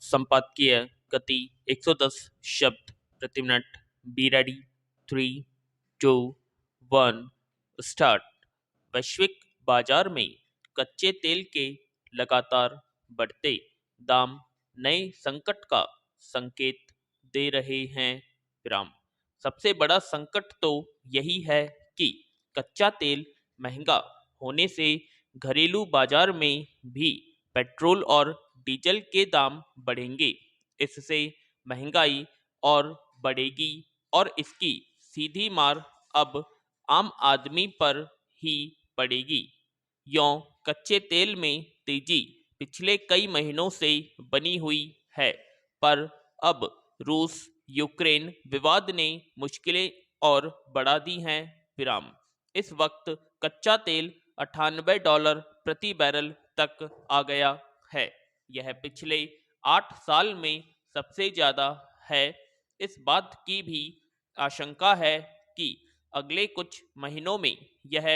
संपादकीय गति 110 शब्द प्रति मिनट। Be ready. 3, 2, 1 स्टार्ट। वैश्विक बाजार में कच्चे तेल के लगातार बढ़ते दाम नए संकट का संकेत दे रहे हैं। विराम। सबसे बड़ा संकट तो यही है कि कच्चा तेल महंगा होने से घरेलू बाजार में भी पेट्रोल और डीजल के दाम बढ़ेंगे। इससे महंगाई और बढ़ेगी और इसकी सीधी मार अब आम आदमी पर ही पड़ेगी। यों कच्चे तेल में तेजी पिछले कई महीनों से बनी हुई है, पर अब रूस यूक्रेन विवाद ने मुश्किलें और बढ़ा दी हैं। विराम। इस वक्त कच्चा तेल $98 प्रति बैरल तक आ गया है। यह पिछले 8 साल में सबसे ज़्यादा है। इस बात की भी आशंका है कि अगले कुछ महीनों में यह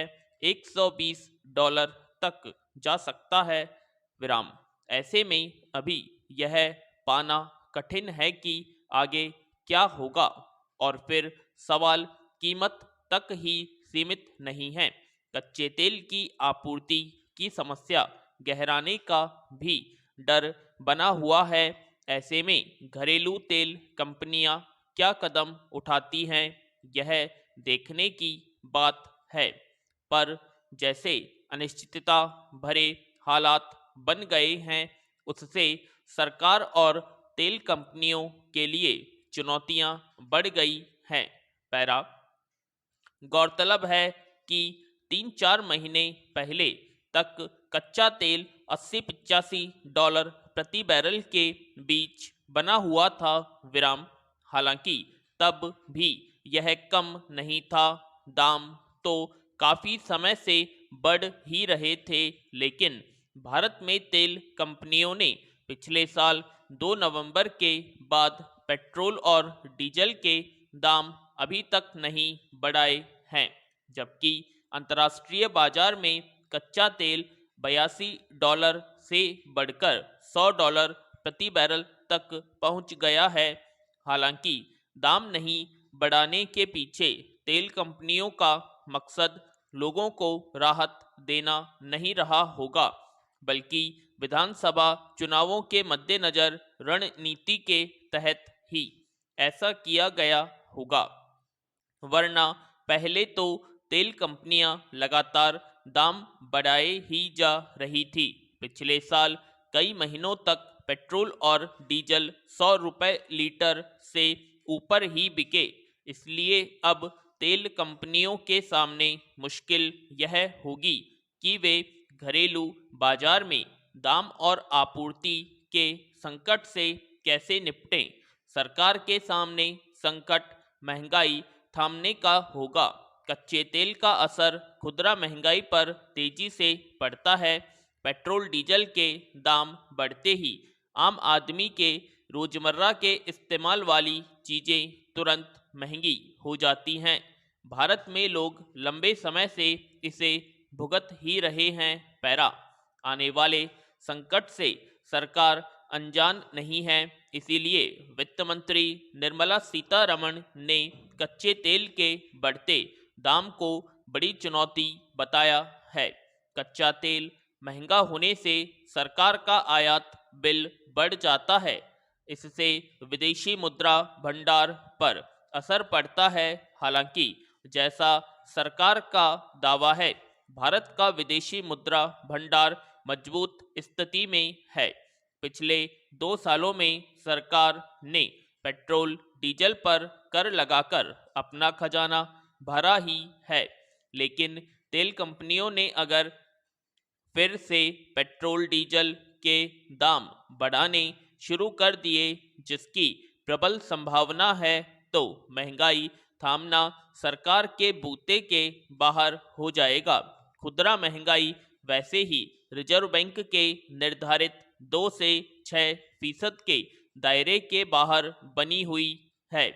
$120 तक जा सकता है। विराम। ऐसे में अभी यह पाना कठिन है कि आगे क्या होगा, और फिर सवाल कीमत तक ही सीमित नहीं है। कच्चे तेल की आपूर्ति की समस्या गहराने का भी डर बना हुआ है। ऐसे में घरेलू तेल कंपनियां क्या कदम उठाती हैं, यह देखने की बात है। पर जैसे अनिश्चितता भरे हालात बन गए हैं, उससे सरकार और तेल कंपनियों के लिए चुनौतियां बढ़ गई हैं। पैरा। गौरतलब है कि 3-4 महीने पहले तक कच्चा तेल $80-85 प्रति बैरल के बीच बना हुआ था। विराम। हालांकि तब भी यह कम नहीं था। दाम तो काफी समय से बढ़ ही रहे थे, लेकिन भारत में तेल कंपनियों ने पिछले साल 2 नवंबर के बाद पेट्रोल और डीजल के दाम अभी तक नहीं बढ़ाए हैं, जबकि अंतर्राष्ट्रीय बाजार में कच्चा तेल $82 से बढ़कर $100 प्रति बैरल तक पहुंच गया है। हालांकि दाम नहीं बढ़ाने के पीछे तेल कंपनियों का मकसद लोगों को राहत देना नहीं रहा होगा, बल्कि विधानसभा चुनावों के मद्देनजर रणनीति के तहत ही ऐसा किया गया होगा। वरना पहले तो तेल कंपनियां लगातार दाम बढ़ाए ही जा रही थी। पिछले साल कई महीनों तक पेट्रोल और डीजल ₹100 लीटर से ऊपर ही बिके। इसलिए अब तेल कंपनियों के सामने मुश्किल यह होगी कि वे घरेलू बाजार में दाम और आपूर्ति के संकट से कैसे निपटें। सरकार के सामने संकट महंगाई थामने का होगा। कच्चे तेल का असर खुदरा महंगाई पर तेजी से पड़ता है। पेट्रोल डीजल के दाम बढ़ते ही आम आदमी के रोजमर्रा के इस्तेमाल वाली चीज़ें तुरंत महंगी हो जाती हैं। भारत में लोग लंबे समय से इसे भुगत ही रहे हैं। पैरा। आने वाले संकट से सरकार अनजान नहीं है। इसीलिए वित्त मंत्री निर्मला सीतारमण ने कच्चे तेल के बढ़ते दाम को बड़ी चुनौती बताया है। कच्चा तेल महंगा होने से सरकार का आयात बिल बढ़ जाता है। इससे विदेशी मुद्रा भंडार पर असर पड़ता है। हालांकि जैसा सरकार का दावा है, भारत का विदेशी मुद्रा भंडार मजबूत स्थिति में है। पिछले 2 सालों में सरकार ने पेट्रोल डीजल पर कर लगाकर अपना खजाना भरा ही है, लेकिन तेल कंपनियों ने अगर फिर से पेट्रोल डीजल के दाम बढ़ाने शुरू कर दिए, जिसकी प्रबल संभावना है, तो महंगाई थामना सरकार के बूते के बाहर हो जाएगा। खुदरा महंगाई वैसे ही रिजर्व बैंक के निर्धारित 2 से 6% के दायरे के बाहर बनी हुई है।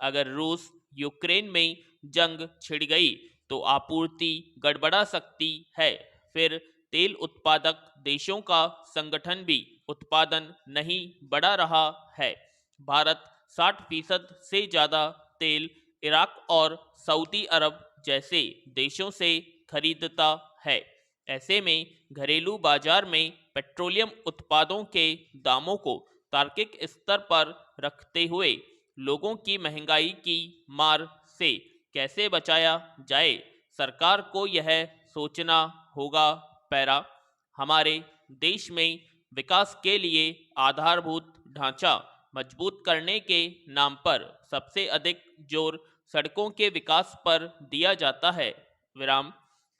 अगर रूस यूक्रेन में जंग छिड़ गई तो आपूर्ति गड़बड़ा सकती है। फिर तेल उत्पादक देशों का संगठन भी उत्पादन नहीं बढ़ा रहा है। भारत 60% से ज़्यादा तेल इराक और सऊदी अरब जैसे देशों से खरीदता है। ऐसे में घरेलू बाजार में पेट्रोलियम उत्पादों के दामों को तार्किक स्तर पर रखते हुए लोगों की महंगाई की मार से कैसे बचाया जाए, सरकार को यह सोचना होगा। पैरा, हमारे देश में विकास के लिए आधारभूत ढांचा मजबूत करने के नाम पर सबसे अधिक जोर सड़कों के विकास पर दिया जाता है। विराम,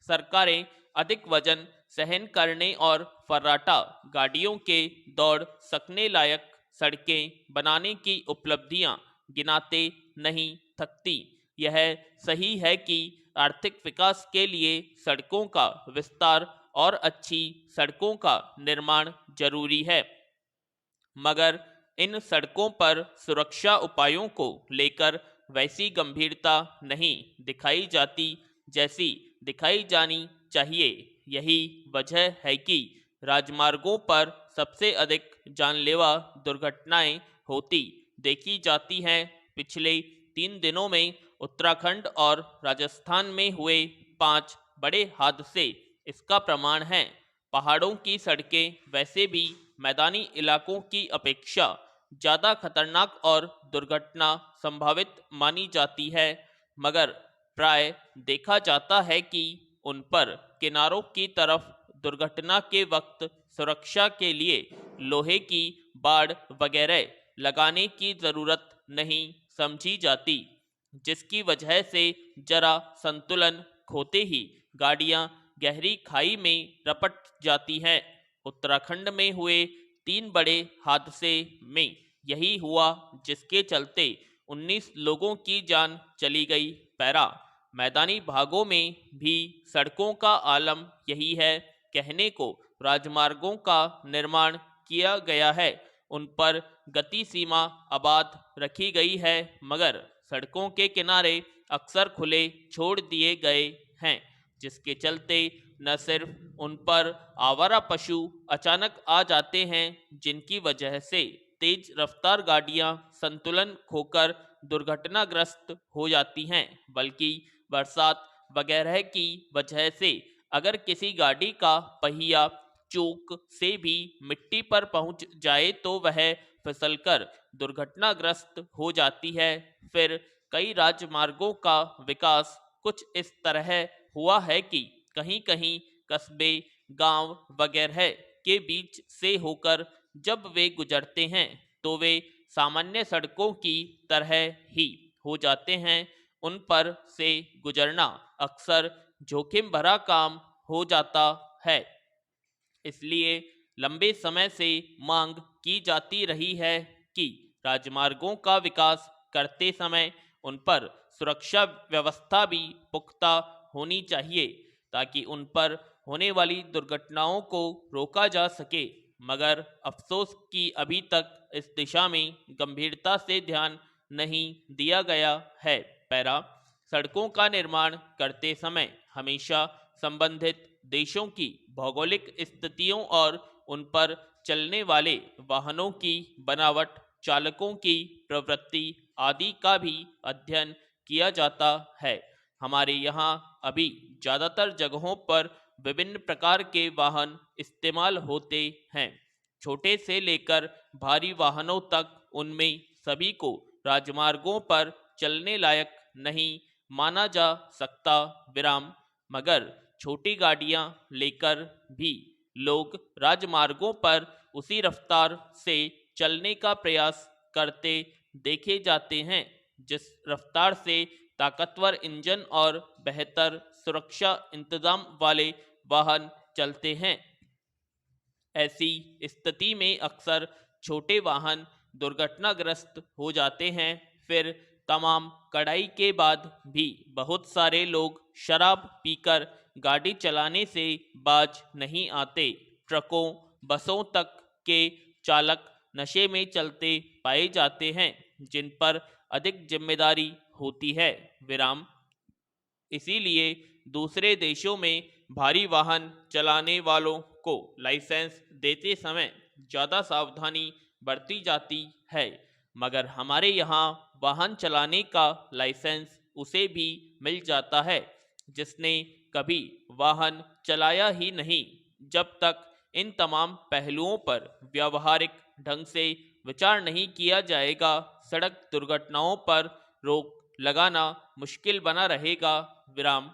सरकारें अधिक वजन सहन करने और फर्राटा गाड़ियों के दौड़ सकने लायक सड़कें बनाने की उपलब्धियां गिनाते नहीं थकती। यह सही है कि आर्थिक विकास के लिए सड़कों का विस्तार और अच्छी सड़कों का निर्माण जरूरी है, मगर इन सड़कों पर सुरक्षा उपायों को लेकर वैसी गंभीरता नहीं दिखाई जाती जैसी दिखाई जानी चाहिए। यही वजह है कि राजमार्गों पर सबसे अधिक जानलेवा दुर्घटनाएं होती देखी जाती हैं। पिछले 3 दिनों में उत्तराखंड और राजस्थान में हुए 5 बड़े हादसे इसका प्रमाण हैं। पहाड़ों की सड़कें वैसे भी मैदानी इलाकों की अपेक्षा ज़्यादा खतरनाक और दुर्घटना संभावित मानी जाती है, मगर प्राय देखा जाता है कि उन पर किनारों की तरफ दुर्घटना के वक्त सुरक्षा के लिए लोहे की बाड़ वगैरह लगाने की ज़रूरत नहीं समझी जाती, जिसकी वजह से जरा संतुलन खोते ही गाड़ियां गहरी खाई में रपट जाती हैं। उत्तराखंड में हुए 3 बड़े हादसे में यही हुआ, जिसके चलते 19 लोगों की जान चली गई। पैरा, मैदानी भागों में भी सड़कों का आलम यही है। कहने को राजमार्गों का निर्माण किया गया है, उन पर गति सीमा आबाद रखी गई है, मगर सड़कों के किनारे अक्सर खुले छोड़ दिए गए हैं, जिसके चलते न सिर्फ उन पर आवारा पशु अचानक आ जाते हैं, जिनकी वजह से तेज रफ्तार गाड़ियां संतुलन खोकर दुर्घटनाग्रस्त हो जाती हैं, बल्कि बरसात वगैरह की वजह से अगर किसी गाड़ी का पहिया चूक से भी मिट्टी पर पहुंच जाए तो वह फिसलकर दुर्घटनाग्रस्त हो जाती है। फिर कई राजमार्गों का विकास कुछ इस तरह हुआ है कि कहीं कहीं कस्बे, गांव वगैरह के बीच से होकर जब वे गुजरते हैं तो वे सामान्य सड़कों की तरह ही हो जाते हैं। उन पर से गुजरना अक्सर जोखिम भरा काम हो जाता है। इसलिए लंबे समय से मांग की जाती रही है कि राजमार्गों का विकास करते समय उन पर सुरक्षा व्यवस्था भी पुख्ता होनी चाहिए, ताकि उन पर होने वाली दुर्घटनाओं को रोका जा सके। मगर अफसोस कि अभी तक इस दिशा में गंभीरता से ध्यान नहीं दिया गया है। पैरा, सड़कों का निर्माण करते समय हमेशा संबंधित देशों की भौगोलिक स्थितियों और उन पर चलने वाले वाहनों की बनावट, चालकों की प्रवृत्ति आदि का भी अध्ययन किया जाता है। हमारे यहाँ अभी ज़्यादातर जगहों पर विभिन्न प्रकार के वाहन इस्तेमाल होते हैं, छोटे से लेकर भारी वाहनों तक। उनमें सभी को राजमार्गों पर चलने लायक नहीं माना जा सकता। विराम, मगर छोटी गाड़ियां लेकर भी लोग राजमार्गों पर उसी रफ्तार से चलने का प्रयास करते देखे जाते हैं जिस रफ्तार से ताकतवर इंजन और बेहतर सुरक्षा इंतजाम वाले वाहन चलते हैं। ऐसी स्थिति में अक्सर छोटे वाहन दुर्घटनाग्रस्त हो जाते हैं। फिर तमाम कड़ाई के बाद भी बहुत सारे लोग शराब पीकर गाड़ी चलाने से बाज नहीं आते। ट्रकों, बसों तक के चालक नशे में चलते पाए जाते हैं, जिन पर अधिक जिम्मेदारी होती है। विराम, इसीलिए दूसरे देशों में भारी वाहन चलाने वालों को लाइसेंस देते समय ज़्यादा सावधानी बरती जाती है, मगर हमारे यहाँ वाहन चलाने का लाइसेंस उसे भी मिल जाता है जिसने कभी वाहन चलाया ही नहीं। जब तक इन तमाम पहलुओं पर व्यावहारिक ढंग से विचार नहीं किया जाएगा, सड़क दुर्घटनाओं पर रोक लगाना मुश्किल बना रहेगा। विराम।